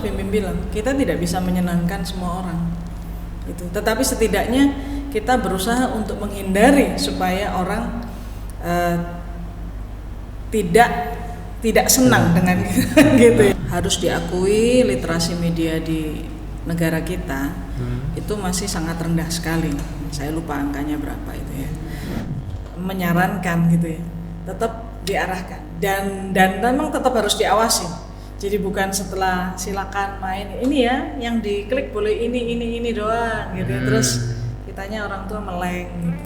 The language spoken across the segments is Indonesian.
Bimbing bilang, kita tidak bisa menyenangkan semua orang. Itu. Tetapi setidaknya kita berusaha untuk menghindari supaya orang tidak senang dengan gitu. Harus diakui literasi media di negara kita itu masih sangat rendah sekali. Saya lupa angkanya berapa itu ya. Menyarankan gitu ya. Tetap diarahkan dan memang tetap harus diawasi. Jadi bukan setelah silakan main ini ya, yang diklik boleh ini doang gitu ya. Terus kitanya orang tua meleng gitu.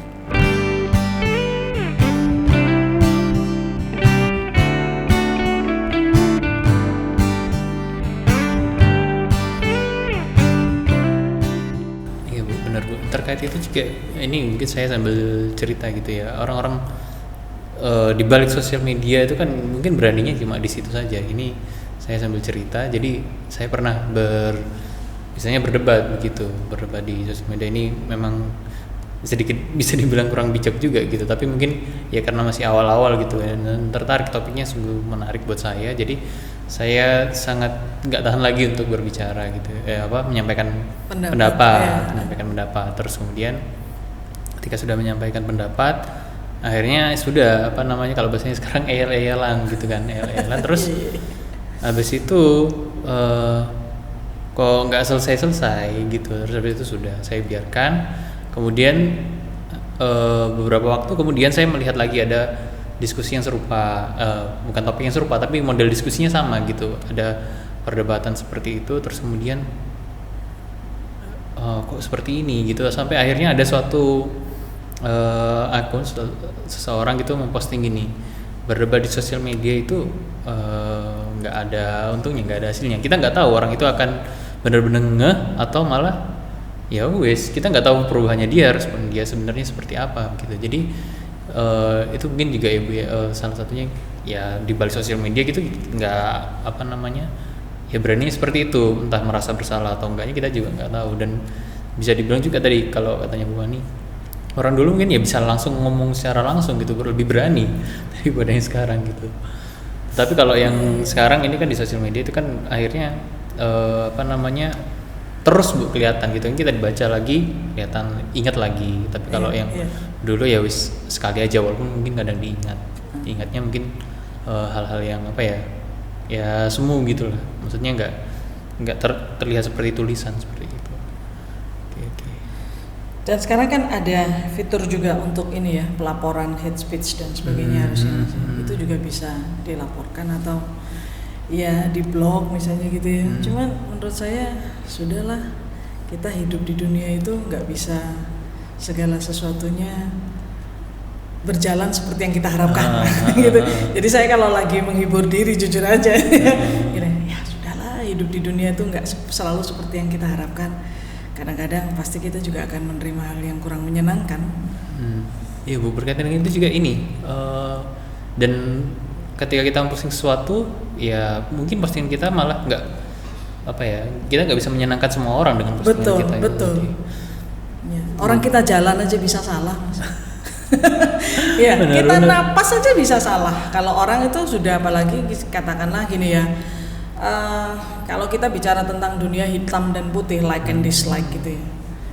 Iya Bu, benar Bu. Terkait itu juga ini mungkin saya sambil cerita gitu ya. Orang-orang di balik sosial media itu kan mungkin beraninya cuma di situ saja. Ini saya sambil cerita, jadi saya pernah misalnya berdebat di sosial media. Ini memang sedikit bisa dibilang kurang bijak juga gitu, tapi mungkin ya karena masih awal-awal gitu dan tertarik, topiknya sungguh menarik buat saya, jadi saya sangat nggak tahan lagi untuk berbicara gitu, menyampaikan pendapat. Terus kemudian ketika sudah menyampaikan pendapat, akhirnya sudah kalau bahasanya sekarang eyel-eyelan gitu kan, terus habis itu kok nggak selesai gitu, terus habis itu sudah saya biarkan. Kemudian beberapa waktu kemudian saya melihat lagi ada diskusi yang serupa, bukan topik yang serupa tapi model diskusinya sama gitu, ada perdebatan seperti itu. Terus kemudian kok seperti ini gitu, sampai akhirnya ada suatu akun seseorang gitu memposting gini, berdebat di sosial media itu nggak ada untungnya, nggak ada hasilnya. Kita nggak tahu orang itu akan benar-benar ngeh atau malah ya wes, kita nggak tahu perubahannya respon dia sebenarnya seperti apa gitu. Jadi itu mungkin juga ya Bu, salah satunya ya di balik sosial media gitu nggak ya berani seperti itu, entah merasa bersalah atau enggaknya kita juga nggak tahu. Dan bisa dibilang juga tadi kalau katanya Bu Ani, orang dulu mungkin ya bisa langsung ngomong secara langsung gitu, lebih berani daripada yang sekarang gitu. Tapi kalau yang sekarang ini kan di sosial media itu kan akhirnya terus Bu kelihatan gitu, kita dibaca lagi kelihatan, ingat lagi. Tapi kalau yang dulu ya wis sekali aja, walaupun mungkin kadang diingatnya mungkin hal-hal yang ya semu gitu lah, maksudnya nggak terlihat seperti tulisan seperti itu. Oke. Dan sekarang kan ada fitur juga untuk ini ya, pelaporan hate speech dan sebagainya, harusnya itu juga bisa dilaporkan atau ya di blog misalnya gitu ya. Cuman menurut saya sudahlah, kita hidup di dunia itu nggak bisa segala sesuatunya berjalan seperti yang kita harapkan gitu. Jadi saya kalau lagi menghibur diri jujur aja ya sudahlah, hidup di dunia itu nggak selalu seperti yang kita harapkan. Kadang-kadang pasti kita juga akan menerima hal yang kurang menyenangkan. Iya Bu, berkaitan dengan itu juga ini dan ketika kita memposting sesuatu, ya mungkin postingan kita malah kita nggak bisa menyenangkan semua orang dengan postingan kita. Betul. Ya, orang kita jalan aja bisa salah, ya kita napas aja bisa salah. Kalau orang itu sudah, apalagi katakanlah gini ya, kalau kita bicara tentang dunia hitam dan putih, like and dislike gitu ya.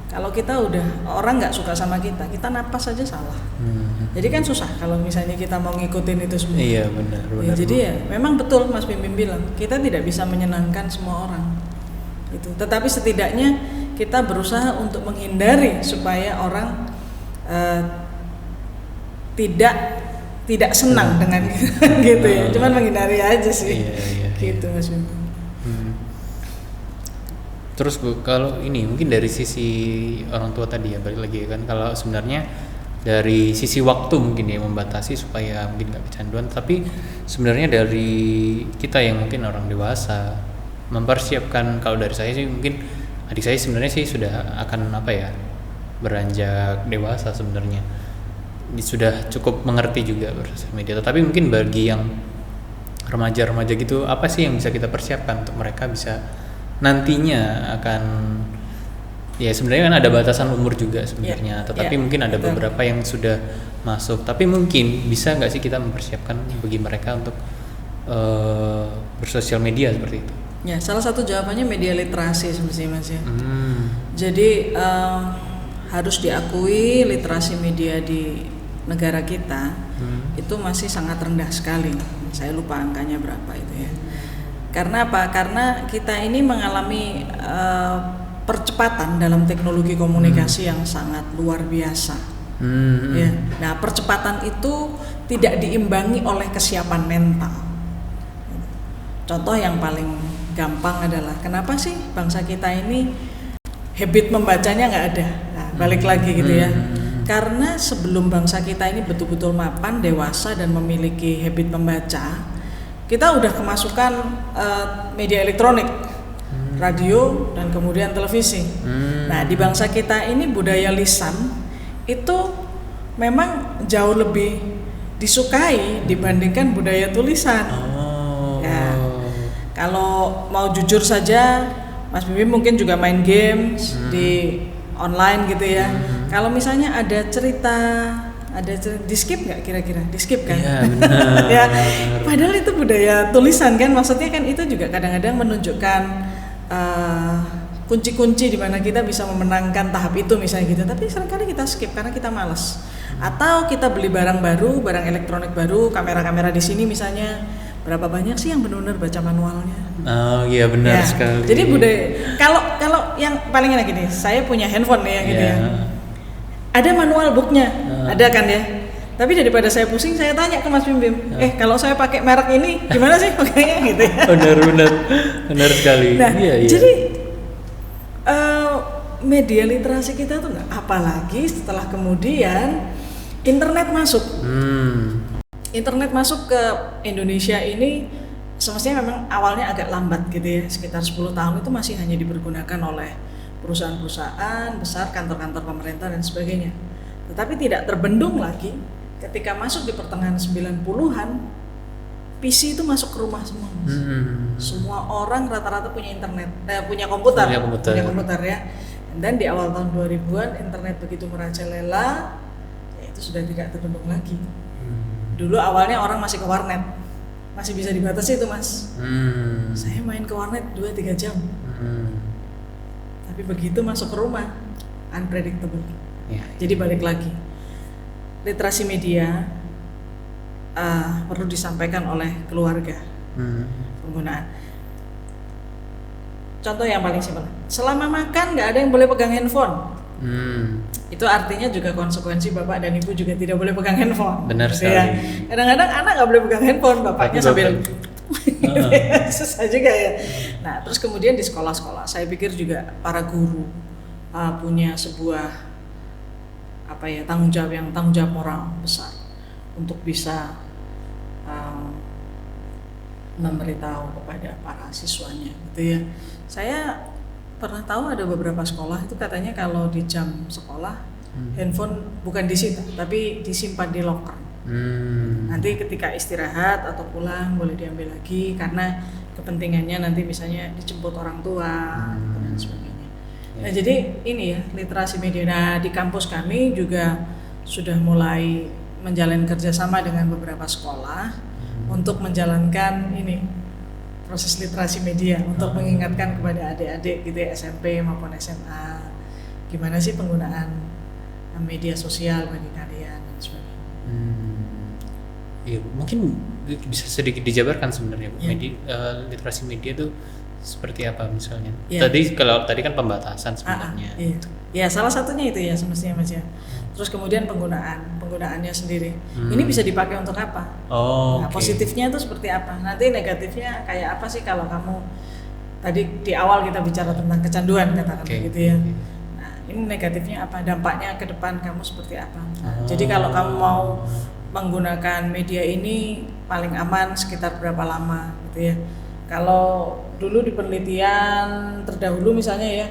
Kalau kita udah orang nggak suka sama kita napas aja salah. Jadi kan susah kalau misalnya kita mau ngikutin itu semua. Iya benar. Ya, jadi ya memang betul Mas Bimbing bilang, kita tidak bisa menyenangkan semua orang. Itu. Tetapi setidaknya kita berusaha untuk menghindari supaya orang tidak senang dengan gitu ya. Cuman menghindari aja sih. Iya. Gitu Mas Bimbing. Terus Bu, kalau ini mungkin dari sisi orang tua tadi ya, balik lagi kan, kalau sebenarnya dari sisi waktu mungkin ya membatasi supaya mungkin nggak kecanduan, tapi sebenarnya dari kita yang mungkin orang dewasa mempersiapkan, kalau dari saya sih mungkin adik saya sebenarnya sih sudah akan beranjak dewasa sebenarnya, sudah cukup mengerti juga bersosial media. Tapi mungkin bagi yang remaja-remaja gitu, apa sih yang bisa kita persiapkan untuk mereka bisa nantinya akan, ya sebenarnya kan ada batasan umur juga sebenarnya, tetapi mungkin ada beberapa yang sudah masuk, tapi mungkin bisa nggak sih kita mempersiapkan bagi mereka untuk bersosial media seperti itu? Ya, salah satu jawabannya media literasi semestinya Mas ya. Hmm. Jadi harus diakui literasi media di negara kita itu masih sangat rendah sekali. Saya lupa angkanya berapa itu ya. Karena apa? Karena kita ini mengalami percepatan dalam teknologi komunikasi yang sangat luar biasa. Ya. Nah, percepatan itu tidak diimbangi oleh kesiapan mental. Contoh yang paling gampang adalah kenapa sih bangsa kita ini habit membacanya nggak ada. Nah, balik lagi gitu ya. Karena sebelum bangsa kita ini betul-betul mapan, dewasa dan memiliki habit membaca, kita udah kemasukan media elektronik, radio dan kemudian televisi. Nah, di bangsa kita ini budaya lisan itu memang jauh lebih disukai dibandingkan budaya tulisan. Ya, kalau mau jujur saja, Mas Bim mungkin juga main games di online gitu ya. Kalau misalnya ada cerita di skip nggak kira-kira? Di skip kan? Iya benar. Ya, padahal itu budaya tulisan kan, maksudnya kan itu juga kadang-kadang menunjukkan kunci-kunci di mana kita bisa memenangkan tahap itu misalnya gitu. Tapi seringkali kita skip karena kita malas. Atau kita beli barang baru, barang elektronik baru, kamera-kamera di sini misalnya. Berapa banyak sih yang benar-benar baca manualnya? Oh iya benar Ya, sekali. jadi budaya kalau yang paling enak gini, saya punya handphone nih ya gitu ya. Ada manual booknya, ada kan ya. Tapi daripada saya pusing, saya tanya ke Mas Bim, kalau saya pakai merek ini gimana sih pakainya gitu ya. Benar sekali. Nah, iya. jadi media literasi kita tuh nggak, apalagi setelah kemudian internet masuk. Internet masuk ke Indonesia ini semestinya memang awalnya agak lambat gitu ya, sekitar 10 tahun itu masih hanya dipergunakan oleh perusahaan-perusahaan besar, kantor-kantor pemerintah dan sebagainya. Tetapi tidak terbendung lagi ketika masuk di pertengahan 90-an, PC itu masuk ke rumah semua. Semua orang rata-rata punya internet, punya komputer ya. Dan di awal tahun 2000-an internet begitu merajalela, ya itu sudah tidak terbendung lagi. Dulu awalnya orang masih ke warnet, masih bisa dibatasi itu Mas. Saya main ke warnet 2-3 jam. Tapi begitu masuk ke rumah, unpredictable. Jadi balik lagi, literasi media perlu disampaikan oleh keluarga. Penggunaan. Contoh yang paling simpel, selama makan nggak ada yang boleh pegang handphone. Itu artinya juga konsekuensi bapak dan ibu juga tidak boleh pegang handphone. Benar gitu sekali. ya. Kadang-kadang anak nggak boleh pegang handphone, bapaknya sambil susah juga ya. Nah, terus kemudian di sekolah-sekolah, saya pikir juga para guru punya sebuah tanggung jawab moral besar untuk bisa memberitahu kepada para siswanya, gitu ya. Saya pernah tahu ada beberapa sekolah itu katanya kalau di jam sekolah handphone bukan disita tapi disimpan di locker. Nanti ketika istirahat atau pulang boleh diambil lagi karena kepentingannya nanti misalnya dijemput orang tua dan sebagainya. Nah, jadi ini ya literasi media. Nah, di kampus kami juga sudah mulai menjalin kerjasama dengan beberapa sekolah untuk menjalankan ini proses literasi media untuk mengingatkan kepada adik-adik gitu ya, SMP maupun SMA gimana sih penggunaan media sosial bagi kalian dan sebagainya. Iya, mungkin bisa sedikit dijabarkan sebenarnya Bu. Literasi media itu seperti apa misalnya? Tadi kan pembatasan sebenarnya. Ya salah satunya itu ya semestinya Mas ya. Terus kemudian penggunaannya sendiri. Ini bisa dipakai untuk apa? Positifnya itu seperti apa? Nanti negatifnya kayak apa sih kalau kamu tadi di awal kita bicara tentang kecanduan katakan begitu ya. Nah, ini negatifnya apa? Dampaknya ke depan kamu seperti apa? Nah, jadi kalau kamu mau menggunakan media ini paling aman sekitar berapa lama gitu ya. Kalau dulu di penelitian terdahulu misalnya ya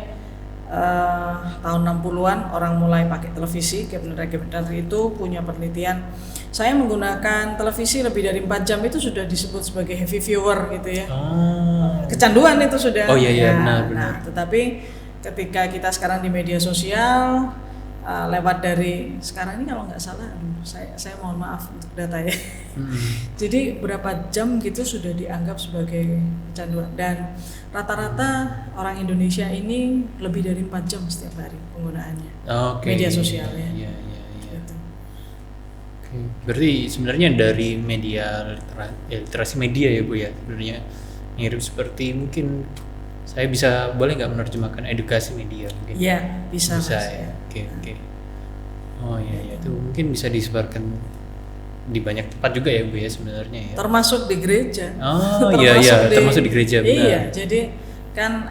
tahun 60-an orang mulai pakai televisi, Gardner itu punya penelitian. Saya menggunakan televisi lebih dari 4 jam itu sudah disebut sebagai heavy viewer gitu ya. Kecanduan itu sudah. Benar. Nah, tetapi ketika kita sekarang di media sosial lewat dari sekarang ini kalau nggak salah, saya mohon maaf untuk data ya. Jadi berapa jam gitu sudah dianggap sebagai kecanduan, dan rata-rata orang Indonesia ini lebih dari 4 jam setiap hari penggunaannya media sosial ya. Iya. Gitu. Oke. Berarti sebenarnya dari media literasi media ya Bu ya, sebenarnya mirip seperti mungkin saya boleh nggak menerjemahkan edukasi media mungkin? Iya, bisa ya. Oke. Oh iya, itu mungkin bisa disebarkan di banyak tempat juga ya Bu ya sebenarnya ya. Termasuk di gereja. Oh iya, termasuk di gereja benar. Iya, jadi kan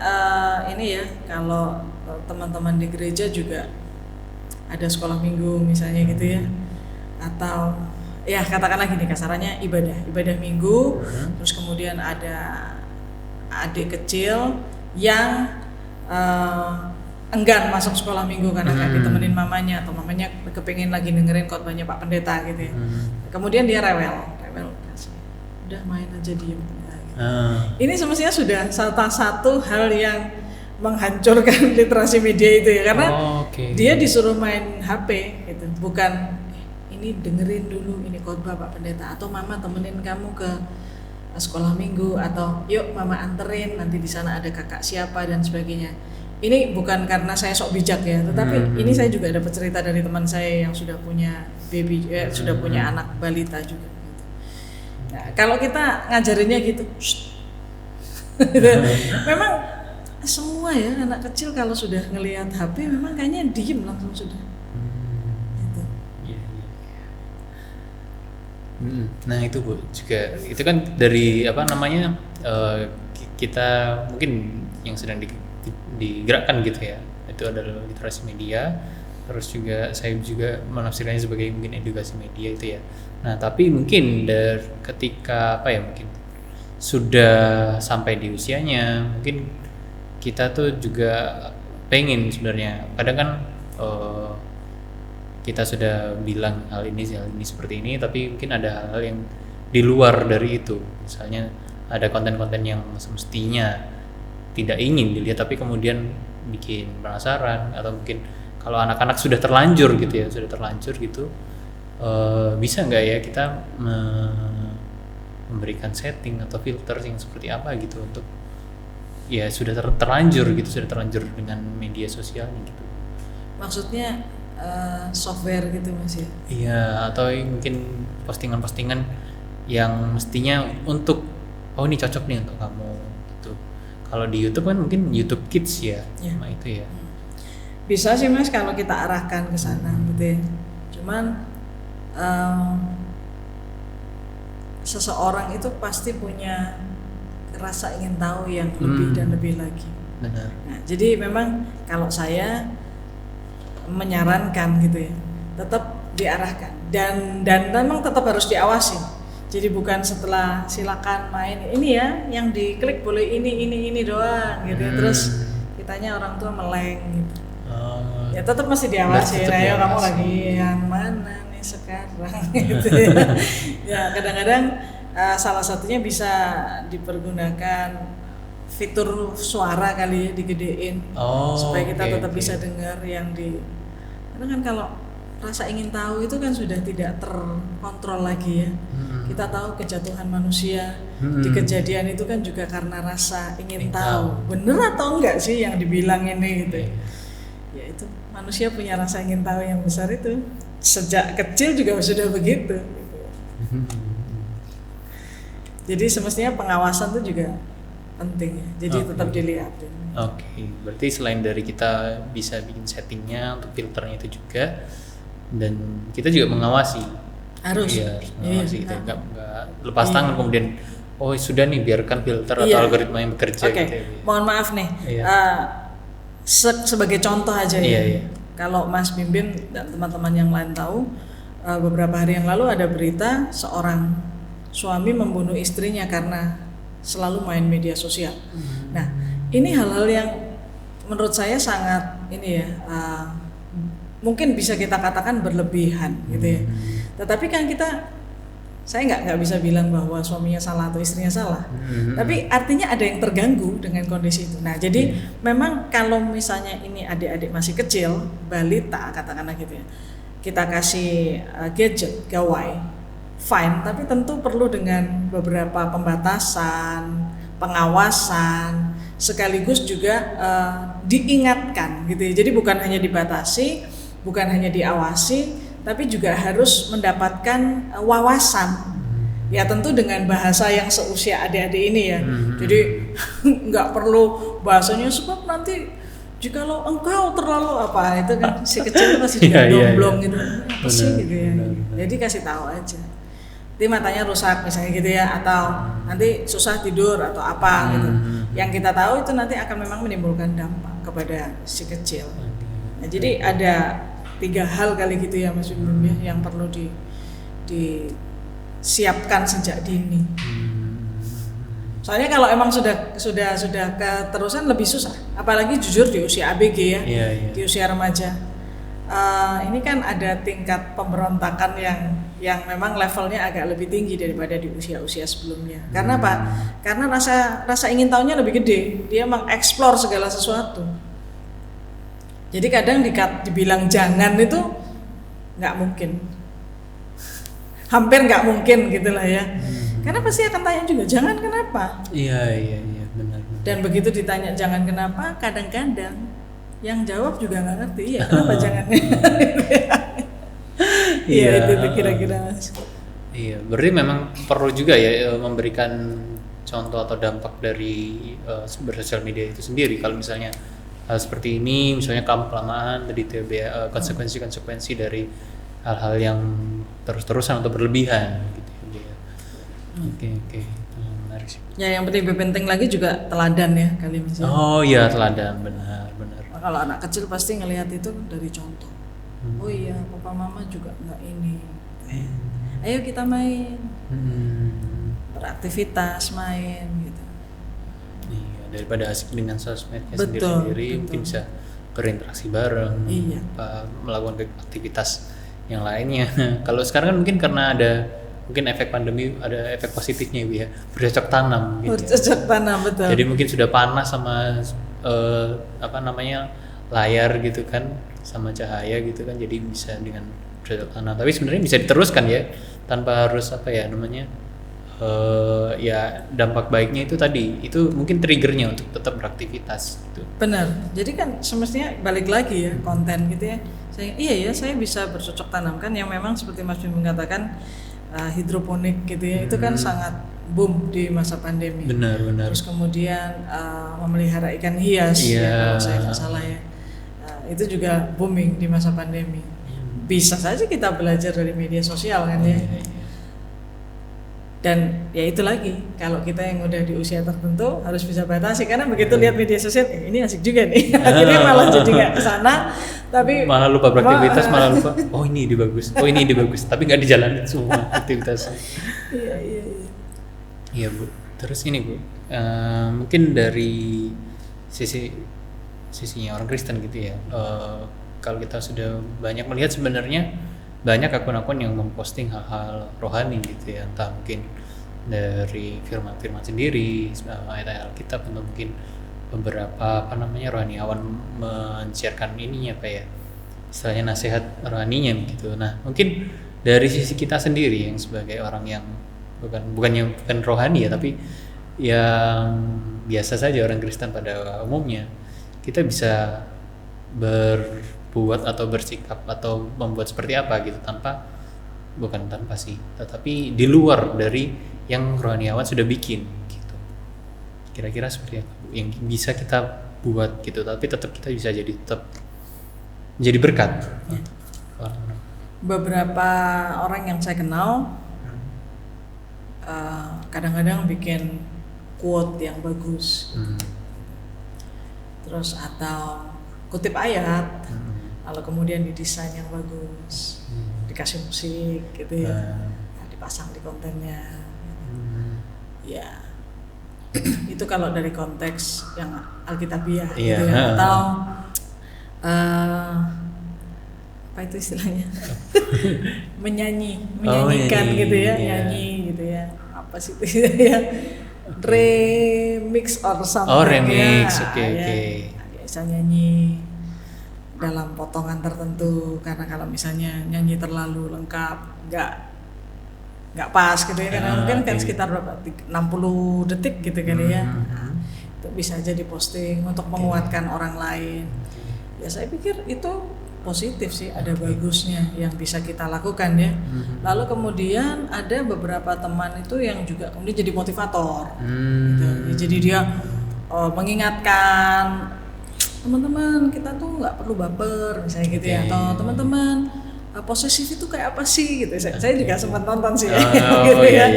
ini ya, kalau teman-teman di gereja juga ada sekolah minggu misalnya gitu ya, atau ya katakanlah gini kasarannya ibadah minggu, terus kemudian ada adik kecil yang enggan masuk sekolah minggu karena nggak ditemenin mamanya, atau mamanya kepengen lagi dengerin khotbahnya Pak Pendeta gitu ya. Kemudian dia rewel, udah main aja diem. Ini semestinya sudah salah satu hal yang menghancurkan literasi media itu ya, karena dia disuruh main HP gitu, bukan ini dengerin dulu ini khotbah Pak Pendeta, atau mama temenin kamu ke sekolah minggu, atau yuk mama anterin, nanti di sana ada kakak siapa dan sebagainya. Ini bukan karena saya sok bijak ya, tetapi ini saya juga dapat cerita dari teman saya yang sudah punya sudah punya anak balita juga gitu. Nah, kalau kita ngajarinnya gitu memang semua ya anak kecil kalau sudah ngelihat HP memang kayaknya diem langsung sudah gitu. Nah itu Bu juga, itu kan dari kita mungkin yang sedang digerakkan gitu ya, itu adalah literasi media, terus juga saya juga menafsirkannya sebagai mungkin edukasi media itu ya. Nah tapi mungkin ketika mungkin sudah sampai di usianya, mungkin kita tuh juga pengen sebenarnya, kadang kan kita sudah bilang hal ini seperti ini, tapi mungkin ada hal-hal yang di luar dari itu, misalnya ada konten-konten yang semestinya tidak ingin dilihat tapi kemudian bikin penasaran, atau mungkin kalau anak-anak sudah terlanjur gitu, bisa nggak ya kita memberikan setting atau filter yang seperti apa gitu untuk ya sudah terlanjur dengan media sosialnya gitu. Maksudnya software gitu Mas ya? Iya, atau mungkin postingan-postingan yang mestinya untuk ini cocok nih untuk kamu gitu. Kalau di YouTube kan mungkin YouTube Kids ya. Nah itu ya. Bisa sih Mas kalau kita arahkan ke sana gitu ya. Cuman seseorang itu pasti punya rasa ingin tahu yang lebih dan lebih lagi. Benar. Nah, jadi memang kalau saya menyarankan gitu ya, tetap diarahkan dan memang tetap harus diawasi. Jadi bukan setelah silakan main ini ya, yang diklik boleh ini doang gitu. Terus kitanya orang tua meleng gitu. Ya tetap masih diawasi. Nah, ya kamu lagi yang mana nih sekarang gitu ya. Ya kadang-kadang salah satunya bisa dipergunakan fitur suara kali ya, digedein supaya kita tetap bisa dengar yang karena kan kalau rasa ingin tahu itu kan sudah tidak terkontrol lagi ya. Kita tahu kejatuhan manusia di kejadian itu kan juga karena rasa ingin tahu. Bener atau enggak sih yang dibilang ini gitu. Ya itu manusia punya rasa ingin tahu yang besar itu sejak kecil juga sudah begitu gitu. Jadi semestinya pengawasan itu juga penting ya. Jadi tetap dilihatin. Berarti selain dari kita bisa bikin settingnya untuk filternya itu juga, dan kita juga mengawasi. Harus mengawasi gitu. Enggak lepas tangan kemudian sudah nih biarkan filter atau algoritma yang bekerja gitu. Mohon maaf nih. Sebagai contoh aja ya. Kalau Mas Bimbim dan teman-teman yang lain tahu, beberapa hari yang lalu ada berita seorang suami membunuh istrinya karena selalu main media sosial. Nah, ini hal-hal yang menurut saya sangat mungkin bisa kita katakan berlebihan gitu ya. Tetapi kan kita saya nggak bisa bilang bahwa suaminya salah atau istrinya salah, tapi artinya ada yang terganggu dengan kondisi itu. Nah, jadi memang kalau misalnya ini adik-adik masih kecil, balita katakanlah gitu ya, kita kasih gadget, gawai, fine, tapi tentu perlu dengan beberapa pembatasan, pengawasan, sekaligus juga diingatkan gitu ya. Jadi bukan hanya dibatasi, bukan hanya diawasi, tapi juga harus mendapatkan wawasan. Ya tentu dengan bahasa yang seusia adik-adik ini ya. Jadi nggak perlu bahasanya sebab nanti jikalau engkau terlalu apa itu kan si kecil masih juga domblong gitu. Apa sih gitu ya. Jadi kasih tahu aja. Nanti matanya rusak misalnya gitu ya, atau nanti susah tidur atau apa gitu. Yang kita tahu itu nanti akan memang menimbulkan dampak kepada si kecil. Nah, jadi ada 3 hal kali gitu ya Mas Bim ya, yang perlu disiapkan sejak dini. Soalnya kalau emang sudah keterusan lebih susah, apalagi jujur di usia ABG ya, di usia remaja. Ini kan ada tingkat pemberontakan yang memang levelnya agak lebih tinggi daripada di usia-usia sebelumnya. Karena apa? Karena rasa ingin tahunya lebih gede, dia mengeksplor segala sesuatu. Jadi kadang dibilang jangan itu nggak mungkin, hampir nggak mungkin gitulah ya. Karena pasti akan tanya juga jangan kenapa. Iya benar. Dan begitu ditanya jangan kenapa, kadang-kadang yang jawab juga nggak ngerti. Iya kenapa jangannya? Iya itu kira-kira Mas. Iya, berarti memang perlu juga ya memberikan contoh atau dampak dari bersosial media itu sendiri. Kalau misalnya hal seperti ini, misalnya kelamaan tadi itu ya, konsekuensi dari hal-hal yang terus-terusan atau berlebihan gitu ya. Oke. Menarik sih. Ya yang penting lagi juga teladan ya kali misalnya. Oh iya, teladan, benar. Kalau anak kecil pasti ngelihat itu dari contoh. Oh iya, papa mama juga nggak ini. Ayo kita main. Beraktivitas main gitu. Daripada asik dengan sosmednya sendiri mungkin bisa berinteraksi bareng, melakukan aktivitas yang lainnya. Kalau sekarang kan mungkin karena ada efek pandemi, ada efek positifnya ya, bercocok tanam gitu. Bercocok tanam, betul. Jadi mungkin sudah panas sama layar gitu kan, sama cahaya gitu kan, jadi bisa dengan bercocok tanam. Tapi sebenarnya bisa diteruskan ya, tanpa harus ya dampak baiknya itu tadi, itu mungkin triggernya untuk tetap beraktivitas gitu. Benar, jadi kan semestinya balik lagi ya konten gitu ya. Saya bisa bercocok tanam kan, yang memang seperti Mas Bim mengatakan hidroponik gitu ya, itu kan sangat boom di masa pandemi. Benar. Terus kemudian memelihara ikan hias ya, kalau saya nggak salah ya, itu juga booming di masa pandemi. Bisa saja kita belajar dari media sosial kan ya. Dan ya itu lagi, kalau kita yang udah di usia tertentu harus bisa batasi, karena begitu lihat media sosial ini asik juga nih, akhirnya malah jadi nggak kesana, tapi malah lupa beraktivitas, malah lupa ini ide bagus, tapi nggak dijalanin semua aktivitas. Iya Bu. Terus ini Bu, mungkin dari sisinya orang Kristen gitu ya, kalau kita sudah banyak melihat sebenarnya banyak akun-akun yang memposting hal-hal rohani gitu ya, entah mungkin dari firman-firman sendiri, ayat-ayat Alkitab, atau mungkin beberapa rohaniawan men-sharekan istilahnya nasihat rohaninya gitu. Nah, mungkin dari sisi kita sendiri yang sebagai orang yang bukan rohani ya, tapi yang biasa saja, orang Kristen pada umumnya, kita bisa berbuat atau bersikap atau membuat seperti apa gitu, tetapi di luar dari yang rohaniawan sudah bikin gitu. Kira-kira seperti apa Bu yang bisa kita buat gitu, tapi tetap kita bisa tetap jadi berkat. Beberapa orang yang saya kenal kadang-kadang bikin quote yang bagus, terus atau kutip ayat, lalu kemudian didesain yang bagus, dikasih musik gitu ya, dipasang di kontennya, ya itu kalau dari konteks yang alkitabiah gitu ya. Atau apa itu istilahnya? menyanyikan gitu ya, nyanyi gitu ya. Apa sih itu ya? Remix or something. Oh, remix. Ya, Oke. Bisa nyanyi dalam potongan tertentu, karena kalau misalnya nyanyi terlalu lengkap nggak pas gitu ya, karena mungkin kan sekitar berapa 60 detik gitu kali ya. Nah, itu bisa jadi posting untuk menguatkan orang lain. Ya saya pikir itu positif sih, ada bagusnya yang bisa kita lakukan ya. Lalu kemudian ada beberapa teman itu yang juga kemudian jadi motivator gitu. Ya, jadi dia mengingatkan teman-teman, kita tuh nggak perlu baper misalnya gitu ya, atau teman-teman posesif itu kayak apa sih gitu. Saya juga sempat nonton sih gitu ya.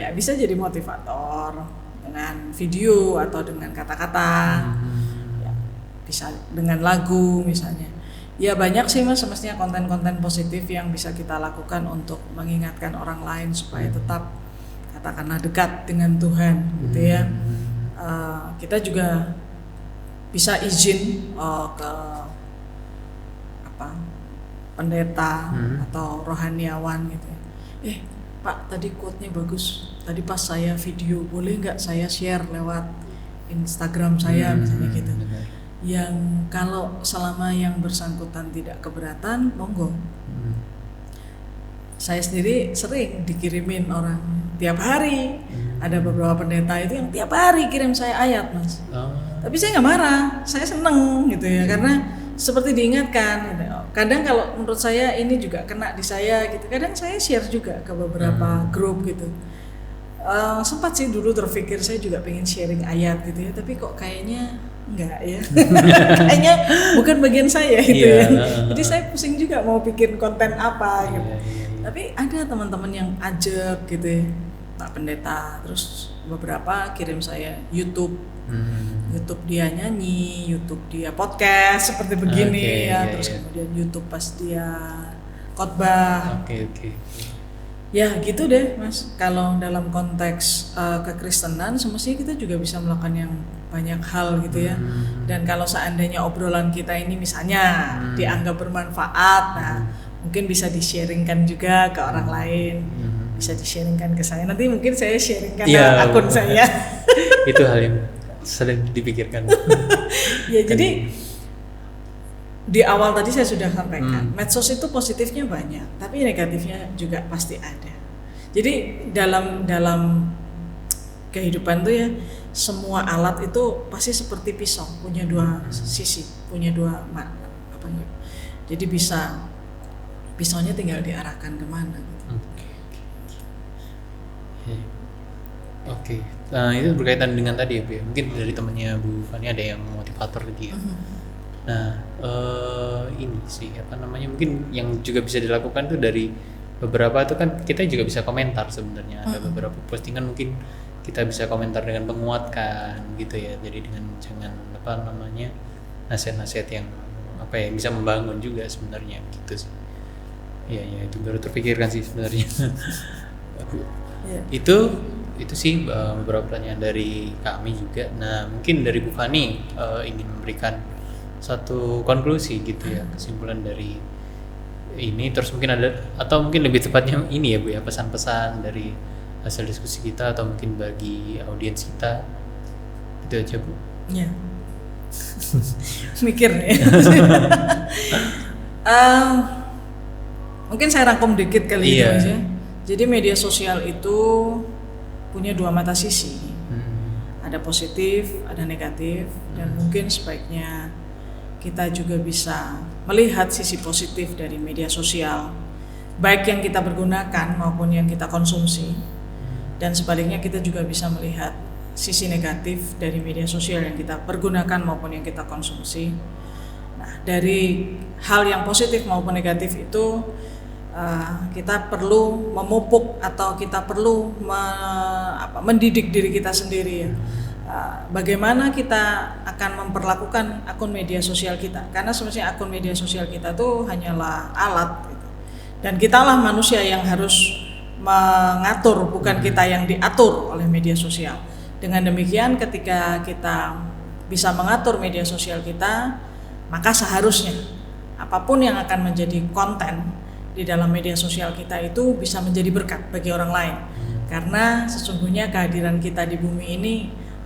Ya bisa jadi motivator dengan video atau dengan kata-kata, ya, bisa dengan lagu misalnya. Ya banyak sih Mas, semestinya konten-konten positif yang bisa kita lakukan untuk mengingatkan orang lain supaya tetap katakanlah dekat dengan Tuhan gitu ya. Kita juga bisa izin ke pendeta atau rohaniawan gitu ya. Pak, tadi quote-nya bagus. Tadi pas saya video, boleh nggak saya share lewat Instagram saya misalnya gitu. Yang kalau selama yang bersangkutan tidak keberatan, monggo. Saya sendiri sering dikirimin orang tiap hari. Ada beberapa pendeta itu yang tiap hari kirim saya ayat, Mas. Tapi saya nggak marah, saya seneng gitu ya, karena seperti diingatkan gitu. Kadang kalau menurut saya ini juga kena di saya gitu. Kadang saya share juga ke beberapa grup gitu. Sempat sih dulu terpikir saya juga pengen sharing ayat gitu ya, tapi kok kayaknya enggak ya. Kayaknya bukan bagian saya gitu ya. Jadi saya pusing juga mau bikin konten apa gitu. Tapi ada teman-teman yang ajak gitu ya, Pak Pendeta, terus beberapa kirim saya YouTube dia nyanyi, YouTube dia podcast seperti begini terus kemudian YouTube pas dia khotbah. Ya gitu deh Mas, kalau dalam konteks kekristenan semestinya kita juga bisa melakukan yang banyak hal gitu ya. Dan kalau seandainya obrolan kita ini misalnya dianggap bermanfaat, nah mungkin bisa di-sharingkan juga ke orang lain, bisa di-sharingkan ke saya. Nanti mungkin saya sharingkan akun saya. Itu hal yang sedang dipikirkan. Ya jadi di awal tadi saya sudah sampaikan, medsos itu positifnya banyak, tapi negatifnya juga pasti ada. Jadi dalam kehidupan tuh ya, semua alat itu pasti seperti pisau, punya dua sisi, punya dua jadi pisaunya tinggal diarahkan kemana gitu. Oke. Nah, itu berkaitan dengan tadi ya Bu ya. Mungkin dari temannya Bu Fani ada yang motivator gitu ya. Nah, ini sih mungkin yang juga bisa dilakukan tuh dari beberapa itu kan kita juga bisa komentar sebenarnya. Ada beberapa postingan mungkin kita bisa komentar dengan menguatkan gitu ya. Jadi dengan jangan nasihat-nasihat yang bisa membangun juga sebenarnya gitu sih. Iya itu baru terpikirkan sih sebenarnya. Itu sih beberapa pertanyaan dari kami juga. Nah mungkin dari Bu Fani ingin memberikan satu konklusi gitu ya, kesimpulan dari ini, terus mungkin ada atau mungkin lebih tepatnya ini ya Bu ya, pesan-pesan dari hasil diskusi kita atau mungkin bagi audiens kita, itu aja Bu. Iya. Mikir ya. Mungkin saya rangkum dikit kali ya. Jadi media sosial itu punya dua mata sisi, ada positif, ada negatif, dan mungkin sebaiknya kita juga bisa melihat sisi positif dari media sosial, baik yang kita pergunakan maupun yang kita konsumsi, dan sebaliknya kita juga bisa melihat sisi negatif dari media sosial yang kita pergunakan maupun yang kita konsumsi. Nah, dari hal yang positif maupun negatif itu kita perlu memupuk atau kita perlu mendidik diri kita sendiri ya. Bagaimana kita akan memperlakukan akun media sosial kita, karena semestinya akun media sosial kita tuh hanyalah alat gitu. Dan kitalah manusia yang harus mengatur, bukan kita yang diatur oleh media sosial. Dengan demikian ketika kita bisa mengatur media sosial kita, maka seharusnya apapun yang akan menjadi konten di dalam media sosial kita itu bisa menjadi berkat bagi orang lain. Karena sesungguhnya kehadiran kita di bumi ini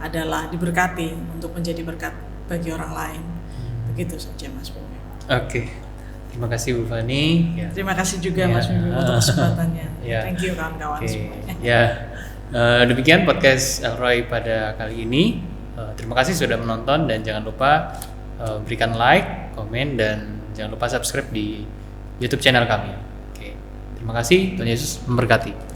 adalah diberkati untuk menjadi berkat bagi orang lain. Begitu saja Mas Bumi. Oke. Terima kasih Bu Fani. Ya. Terima kasih juga Mas Bumi untuk kesempatannya. Thank you kawan-kawan semuanya. Ya. Demikian podcast Elroy pada kali ini. Terima kasih sudah menonton dan jangan lupa berikan like, komen dan jangan lupa subscribe di YouTube channel kami. Oke. Terima kasih. Tuhan Yesus memberkati.